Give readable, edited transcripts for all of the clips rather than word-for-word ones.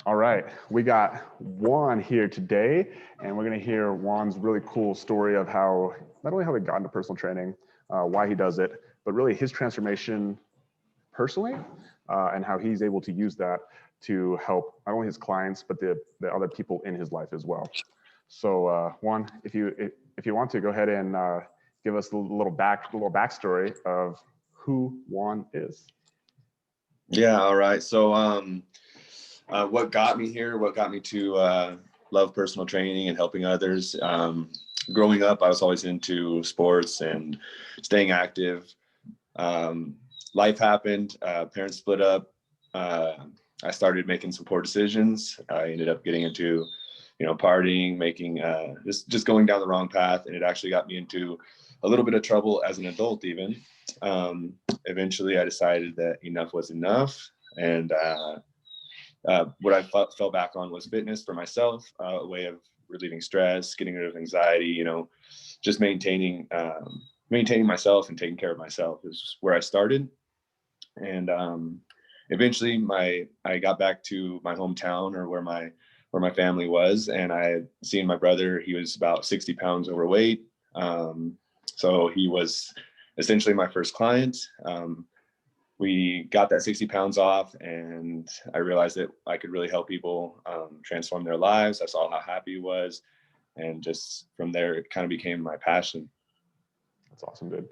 All right, we got Juan here today, and we're going to hear Juan's really cool story of how, not only how he got into personal training, why he does it, but really his transformation personally, and how he's able to use that to help not only his clients, but the other people in his life as well. So Juan, if you want to go ahead and give us a little backstory of who Juan is. Yeah, all right. So what got me here, what got me to love personal training and helping others. Growing up, I was always into sports and staying active. Life happened, parents split up. I started making some poor decisions. I ended up getting into, partying, making just going down the wrong path. And it actually got me into a little bit of trouble as an adult even. Eventually I decided that enough was enough. And what I fell back on was fitness for myself, a way of relieving stress, getting rid of anxiety, just maintaining myself and taking care of myself is where I started. And eventually I got back to my hometown, or where my family was, and I had seen my brother. He was about 60 pounds overweight. So he was essentially my first client. We got that 60 pounds off, and I realized that I could really help people transform their lives. I saw how happy he was. And just from there, it kind of became my passion. That's awesome, dude.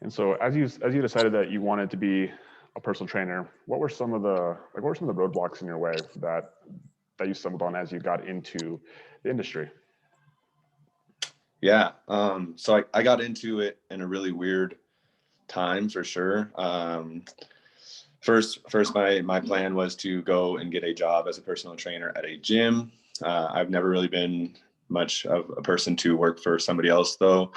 And so as you decided that you wanted to be a personal trainer, what were some of the roadblocks in your way that you stumbled on as you got into the industry? Yeah. So I got into it in a really weird time, for sure. First, my plan was to go and get a job as a personal trainer at a gym. I've never really been much of a person to work for somebody else, though.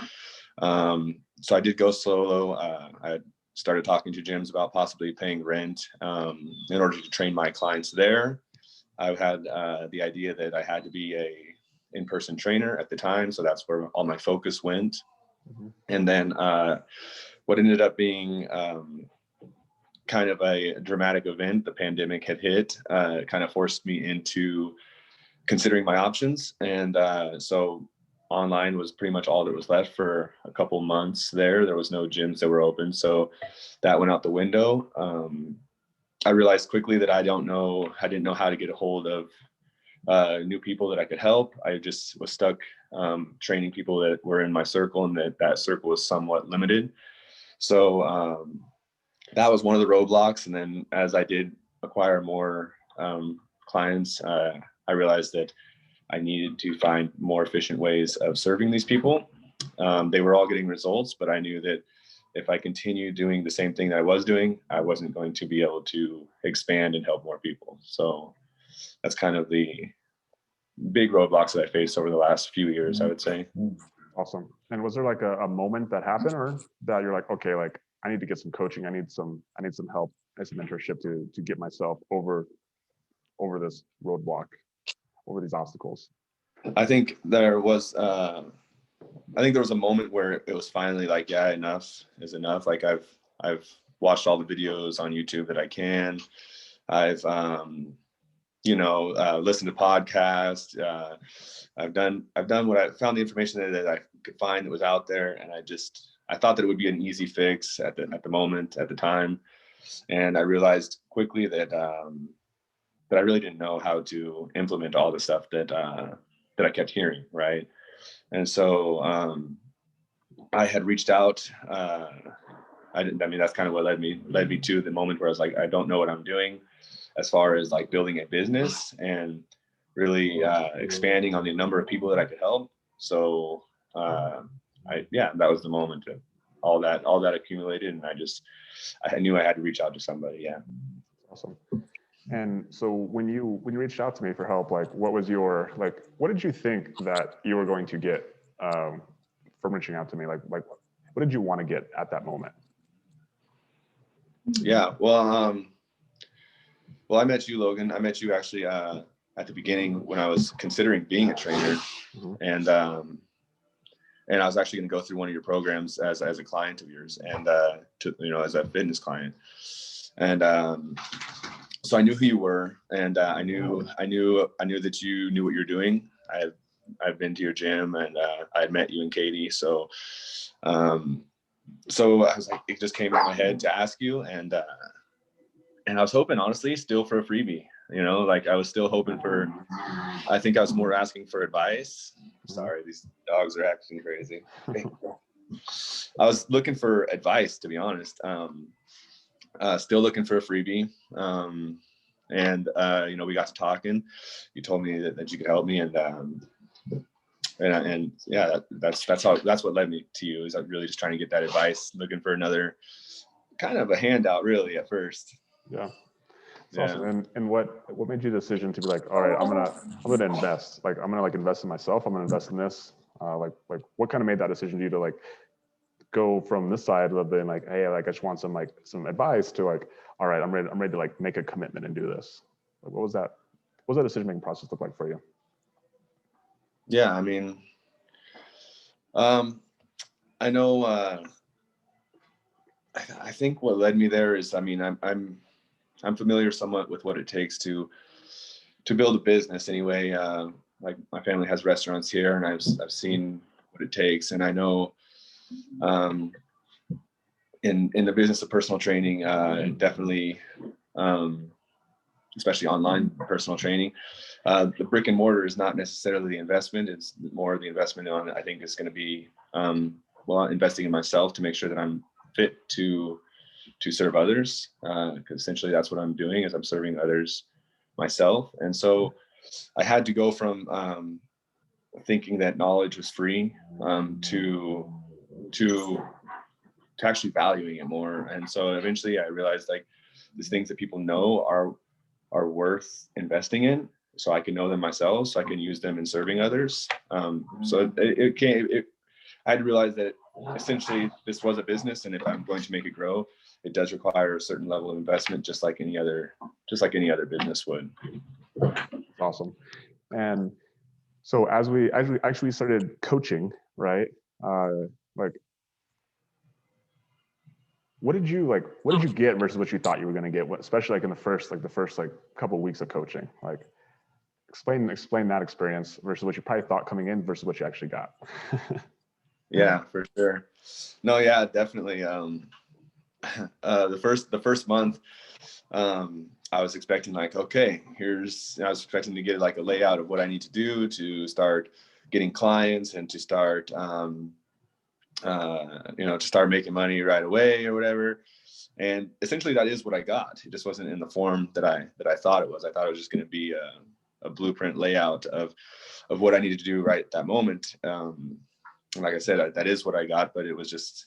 So I did go solo. I started talking to gyms about possibly paying rent in order to train my clients there. I had the idea that I had to be a in-person trainer at the time, so that's where all my focus went. Mm-hmm. And then what ended up being kind of a dramatic event, the pandemic had hit, kind of forced me into considering my options. And so online was pretty much all that was left for a couple months there. There was no gyms that were open. So that went out the window. I realized quickly that I didn't know how to get a hold of new people that I could help. I just was stuck training people that were in my circle, and that circle was somewhat limited. So that was one of the roadblocks. And then as I did acquire more clients, I realized that I needed to find more efficient ways of serving these people. They were all getting results, but I knew that if I continued doing the same thing that I was doing, I wasn't going to be able to expand and help more people. So that's kind of the big roadblocks that I faced over the last few years, I would say. Awesome. And was there like a moment that happened, or that you're like, okay, like I need to get some coaching, I need some help, I need some mentorship to get myself over this roadblock, over these obstacles? I think there was a moment where it was finally like, yeah, enough is enough. Like I've watched all the videos on YouTube that I can. I've listened to podcasts. I've done what I found, the information that I could find that was out there, and I thought that it would be an easy fix at the time, and I realized quickly that I really didn't know how to implement all the stuff that I kept hearing, right? And so I had reached out. That's kind of what led me to the moment where I was like, I don't know what I'm doing as far as like building a business and really expanding on the number of people that I could help. So that was the moment of all that accumulated, and I knew I had to reach out to somebody. Yeah. Awesome. And so when you reached out to me for help, like what did you think that you were going to get from reaching out to me? Like what did you want to get at that moment? Yeah, well, I met you, Logan. I met you actually at the beginning when I was considering being a trainer. Mm-hmm. And I was actually going to go through one of your programs as a client of yours, and as a fitness client. And so so I knew who you were, and I knew that you knew what you're doing. I've been to your gym, and I had met you and Katie. So so I was like, it just came in my head to ask you, and I was hoping, honestly, still for a freebie. You know, like I was still hoping for. I think I was more asking for advice. Sorry, these dogs are acting crazy. I was looking for advice, to be honest. Still looking for a freebie. And you know, we got to talking. You told me that you could help me, and yeah, that's what led me to you. Is I'm really just trying to get that advice, looking for another kind of a handout, really, at first. Yeah. That's awesome. And what made you the decision to be like, all right, I'm gonna invest. Like I'm gonna like invest in myself. I'm gonna invest in this. Like what kind of made that decision to you to like go from this side of being like, hey, like I just want some advice to like, all right, I'm ready to like make a commitment and do this. Like, what was that decision making process look like for you? Yeah, I mean, I know. I think what led me there is, I mean, I'm familiar somewhat with what it takes to build a business anyway. Like my family has restaurants here, and I've seen what it takes, and I know in the business of personal training, definitely, especially online personal training, the brick and mortar is not necessarily the investment. It's more the investment on, I think, is going to be investing in myself to make sure that I'm fit to serve others, because essentially that's what I'm doing, is I'm serving others myself. And so I had to go from thinking that knowledge was free to actually valuing it more. And so eventually I realized, like, these things that people know are worth investing in, so I can know them myself, so I can use them in serving others. So I had to realize that essentially this was a business, and if I'm going to make it grow, it does require a certain level of investment, just like any other business would. Awesome. And so as we actually started coaching, right? Like, what did you get versus what you thought you were going to get? Especially like in the first couple of weeks of coaching, like explain that experience versus what you probably thought coming in versus what you actually got. Yeah, for sure. No, yeah, definitely. The first month, I was expecting, like, okay, I was expecting to get like a layout of what I need to do to start getting clients and to start, to start making money right away or whatever. And essentially that is what I got. It just wasn't in the form that I thought it was. I thought it was just going to be a blueprint layout of what I needed to do right at that moment. And like I said, that is what I got, but it was just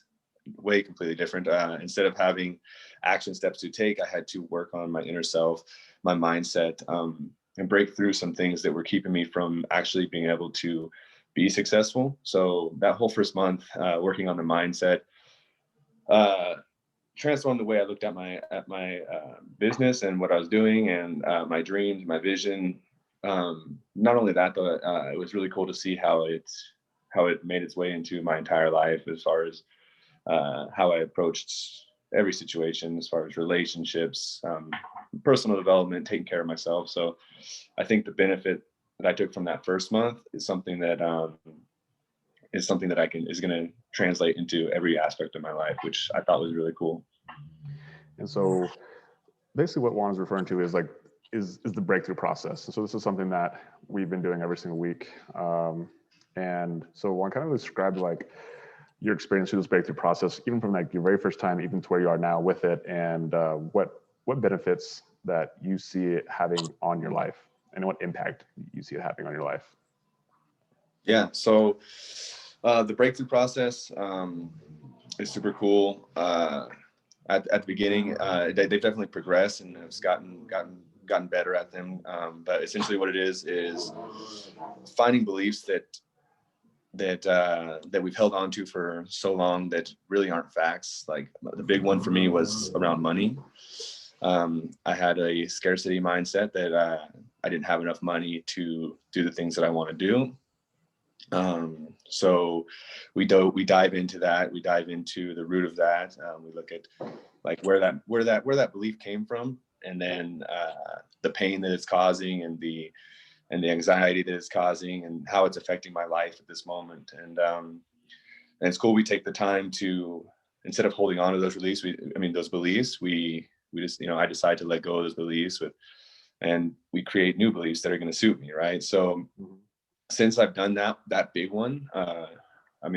way completely different. Instead of having action steps to take, I had to work on my inner self, my mindset, and break through some things that were keeping me from actually being able to be successful. So that whole first month, working on the mindset, transformed the way I looked at my business and what I was doing, and my dreams, my vision. Not only that, though, it was really cool to see how it made its way into my entire life, as far as how I approached every situation, as far as relationships, personal development, taking care of myself. So I think the benefit that I took from that first month is something that is going to translate into every aspect of my life, which I thought was really cool. And so basically what Juan is referring to is the breakthrough process. And so this is something that we've been doing every single week. And so Juan kind of described like your experience through this breakthrough process, even from like your very first time, even to where you are now with it, and what benefits that you see it having on your life, and what impact you see it having on your life. Yeah. So the breakthrough process is super cool. At the beginning, they've definitely progressed and have gotten better at them. But essentially, what it is finding beliefs that we've held on to for so long that really aren't facts. Like, the big one for me was around money. I had a scarcity mindset that I didn't have enough money to do the things that I want to do. So we dive into that. We dive into the root of that. We look at like where that belief came from, and then the pain that it's causing, and the anxiety that it's causing, and how it's affecting my life at this moment. And it's cool. We take the time to, instead of holding on to those those beliefs, we just, I decide to let go of those beliefs and we create new beliefs that are going to suit me. Right. So since I've done that big one,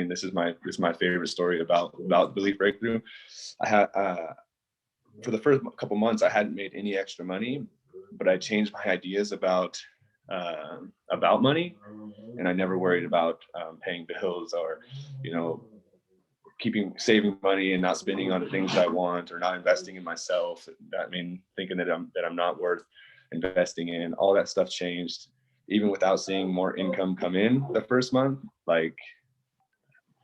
this is my favorite story about belief breakthrough. I had, for the first couple months, I hadn't made any extra money, but I changed my ideas about money, and I never worried about paying bills or, saving money and not spending on the things that I want, or not investing in myself. Thinking that I'm not worth investing in. All that stuff changed, even without seeing more income come in the first month. Like,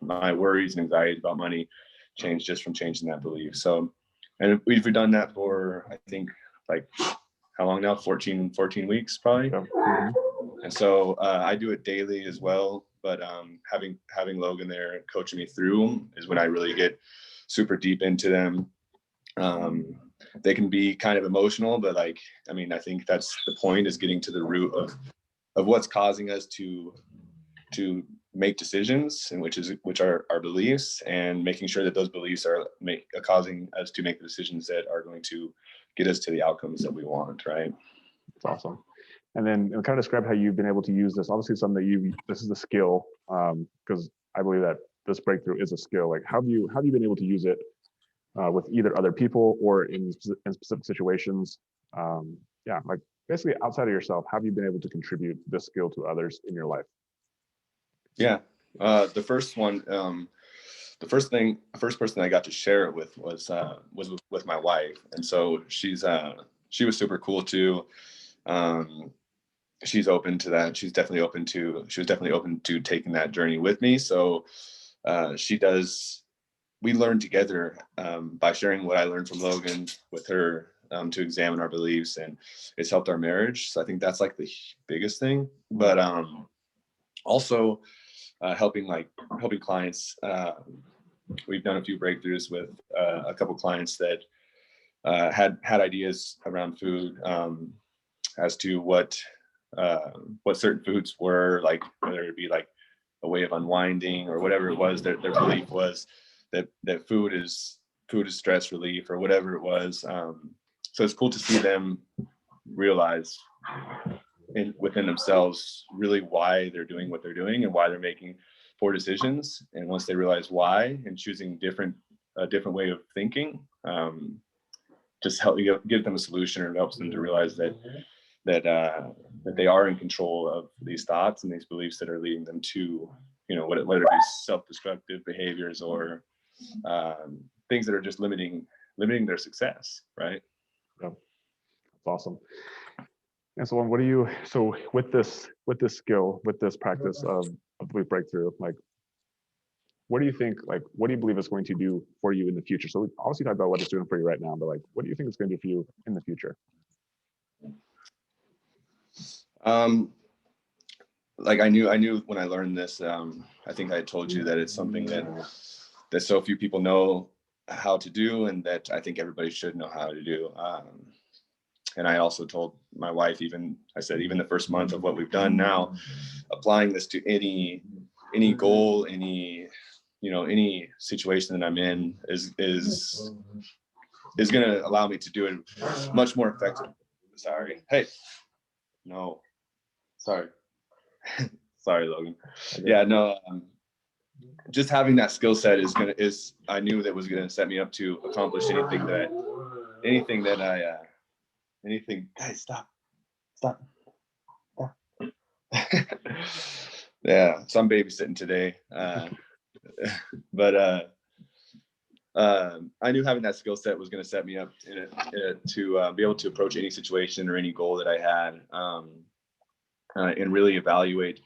my worries and anxieties about money changed just from changing that belief. So, and we've done that for, I think, like, how long now? 14 weeks probably. Mm-hmm. And so I do it daily as well. But having Logan there coaching me through is when I really get super deep into them. They can be kind of emotional, but I think that's the point, is getting to the root of what's causing us to make decisions, and which are our beliefs, and making sure that those beliefs are causing us to make the decisions that are going to get us to the outcomes that we want. Right. That's awesome. And then kind of describe how you've been able to use this. Obviously, something this is a skill, because I believe that this breakthrough is a skill. Like, how have you been able to use it with either other people or in specific situations? Like, basically outside of yourself, how have you been able to contribute this skill to others in your life? Yeah, the first one, the first person I got to share it with was with my wife, and so she was super cool too. She's open to that. She was definitely open to taking that journey with me. So we learn together by sharing what I learned from Logan with her, to examine our beliefs, and it's helped our marriage. So I think that's like the biggest thing. But also helping clients. We've done a few breakthroughs with a couple clients that had ideas around food, as to what certain foods were, like, whether it be like a way of unwinding or whatever it was. Their belief was that food is stress relief, or whatever it was. So it's cool to see them realize within themselves really why they're doing what they're doing, and why they're making poor decisions. And once they realize why, and choosing a different way of thinking, just give them a solution, or helps them to realize that they are in control of these thoughts and these beliefs that are leading them to, whether it be self-destructive behaviors, or things that are just limiting their success. Right. Yeah, that's awesome. And so, with this skill, with this practice of belief breakthrough, like, what do you believe it's going to do for you in the future? So we obviously talked about what it's doing for you right now, but like, what do you think it's going to do for you in the future? Like, I knew when I learned this, I think I told you that it's something that so few people know how to do, and that I think everybody should know how to do. And I also told my wife, I said, even the first month of what we've done now, applying this to any goal, any situation that I'm in is going to allow me to do it much more effectively. Sorry. Hey, no, sorry. Sorry, Logan. Yeah, no, just having that skill set I knew that was going to set me up to accomplish anything. Guys, stop. Yeah, so I'm babysitting today. But I knew having that skill set was going to set me up to be able to approach any situation or any goal that I had, and really evaluate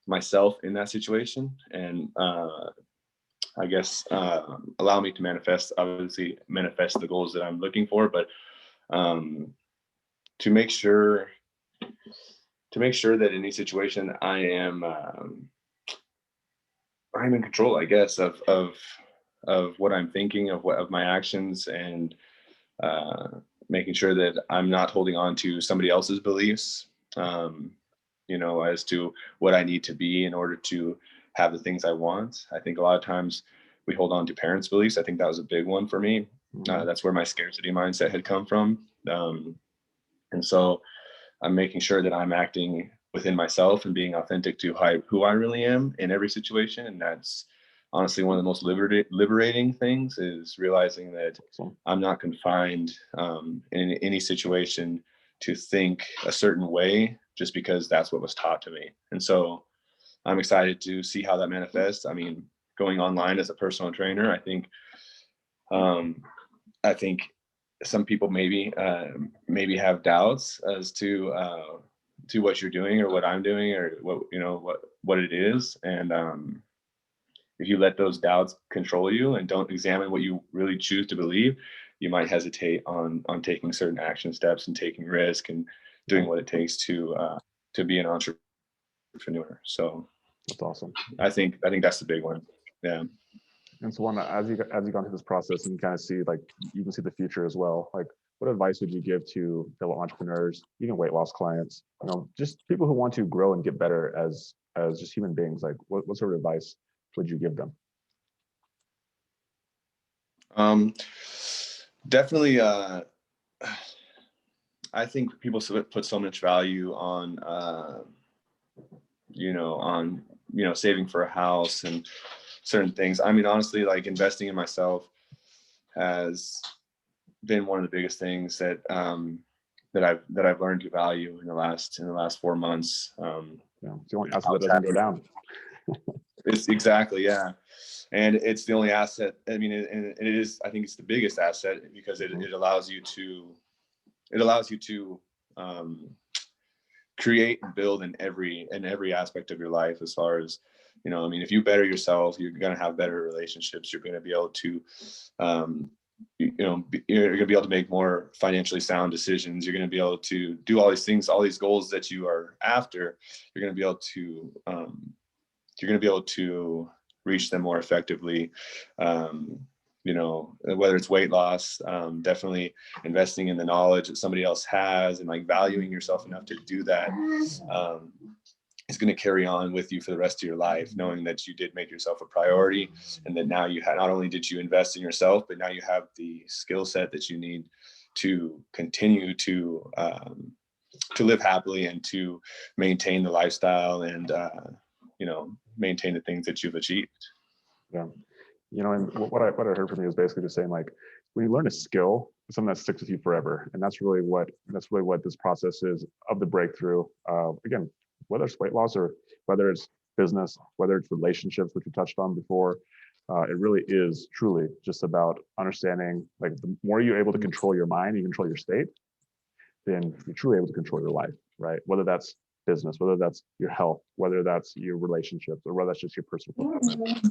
myself in that situation, and I guess allow me to manifest the goals that I'm looking for, but to make sure that in any situation I am I'm in control, I guess, of what I'm thinking, of my actions, and making sure that I'm not holding on to somebody else's beliefs, you know, as to what I need to be in order to have the things I want. I think a lot of times we hold on to parents' beliefs. I think that was a big one for me. That's where my scarcity mindset had come from. And so I'm making sure that I'm acting within myself and being authentic to who I really am in every situation. And that's honestly one of the most liberating things, is realizing that I'm not confined in any situation to think a certain way just because that's what was taught to me. And so I'm excited to see how that manifests. I mean, going online as a personal trainer, I think some people maybe have doubts as to what you're doing or what I'm doing or what it is. And if you let those doubts control you and don't examine what you really choose to believe, you might hesitate on taking certain action steps and taking risk and doing what it takes to be an entrepreneur. So that's awesome. I think that's the big one. Yeah. And so, as you've gone through this process and you kind of see, like, you can see the future as well, like, what advice would you give to fellow entrepreneurs, even weight loss clients, just people who want to grow and get better as just human beings? Like, what sort of advice would you give them? Definitely. I think people put so much value on, saving for a house and certain things. I mean, honestly, like, investing in myself has been one of the biggest things that I've learned to value in the last 4 months. It's the only asset that doesn't go down. It's exactly, yeah. And it's the only asset. I mean, it is, I think it's the biggest asset because it allows you to create and build in every aspect of your life. As far as, I mean, if you better yourself, you're going to have better relationships. You're going to be able to, you're going to be able to make more financially sound decisions. You're going to be able to do all these things, all these goals that you are after. You're going to be able to reach them more effectively. Whether it's weight loss, definitely investing in the knowledge that somebody else has and, like, valuing yourself enough to do that is going to carry on with you for the rest of your life, knowing that you did make yourself a priority, and that now you had, not only did you invest in yourself, but now you have the skill set that you need to continue to live happily and to maintain the lifestyle and maintain the things that you've achieved. Yeah. And what I heard from you is basically just saying, like, when you learn a skill, it's something that sticks with you forever. And that's really what this process is of the breakthrough. Again, whether it's weight loss or whether it's business, whether it's relationships, which we touched on before, it really is truly just about understanding, like, the more you're able to control your mind, you control your state, then you're truly able to control your life, right? Whether that's business, whether that's your health, whether that's your relationships, or whether that's just your personal fulfillment.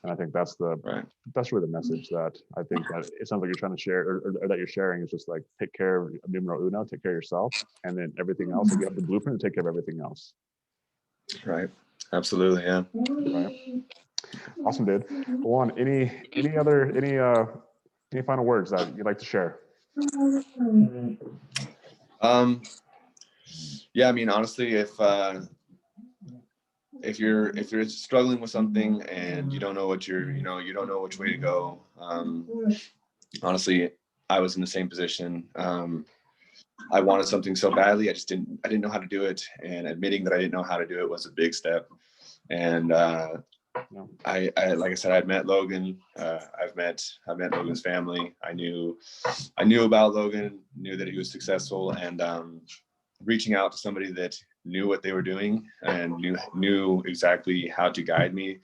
And I think that's really the message that I think that it sounds like you're trying to share, or that you're sharing, is just like, take care of numero uno, take care of yourself, and then everything else. If you have the blueprint to take care of everything else. Right. Absolutely. Yeah. Right. Awesome, dude. Juan, any final words that you'd like to share? Yeah, I mean, honestly, if you're struggling with something and you don't know you don't know which way to go, honestly, I was in the same position. I wanted something so badly, I didn't know how to do it, and admitting that I didn't know how to do it was a big step. And I like I said, I'd met Logan. I've met Logan's family. I knew about Logan, knew that he was successful, and reaching out to somebody that knew what they were doing and knew exactly how to guide me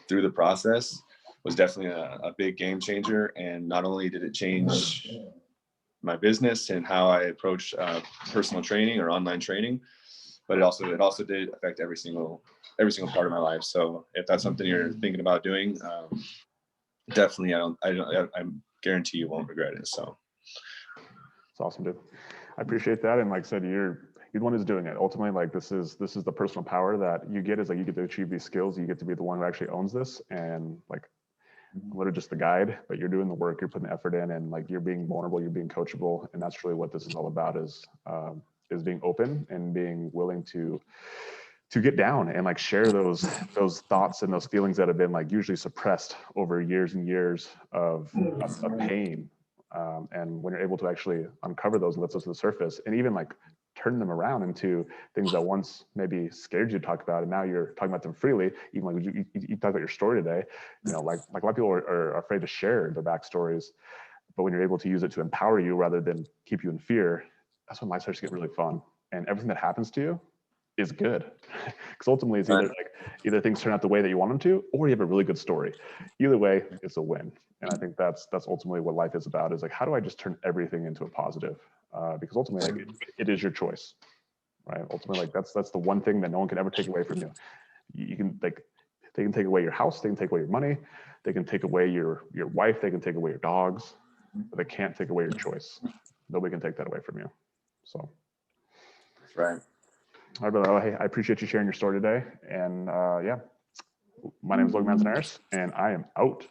through the process was definitely a big game changer. And not only did it change my business and how I approach personal training or online training, but it also did affect every single part of my life. So if that's something you're thinking about doing, definitely, I guarantee you won't regret it. So it's awesome, dude. I appreciate that. And like I said, you're the one who's doing it. Ultimately, like, this is the personal power that you get, is like, you get to achieve these skills. You get to be the one who actually owns this. And, like, literally just the guide, but you're doing the work, you're putting the effort in, and like you're being vulnerable, you're being coachable. And that's really what this is all about, is being open and being willing to get down and like share those thoughts and those feelings that have been like usually suppressed over years and years of pain. And when you're able to actually uncover those and lift those to the surface, and even like turn them around into things that once maybe scared you to talk about, and now you're talking about them freely. Even like you talk about your story today, you know, like a lot of people are afraid to share their backstories, but when you're able to use it to empower you rather than keep you in fear, that's when life starts to get really fun. And everything that happens to you is good, because ultimately it's either things turn out the way that you want them to, or you have a really good story. Either way, it's a win. And I think that's ultimately what life is about, is like, how do I just turn everything into a positive? Because ultimately, like, it is your choice, right? Ultimately, like that's the one thing that no one can ever take away from you. You can, like, they can take away your house, they can take away your money, they can take away your wife, they can take away your dogs, but they can't take away your choice. Nobody can take that away from you. So That's right. All right, brother. Hey, I appreciate you sharing your story today. And yeah, my name is Logan Manzanares, and I am out.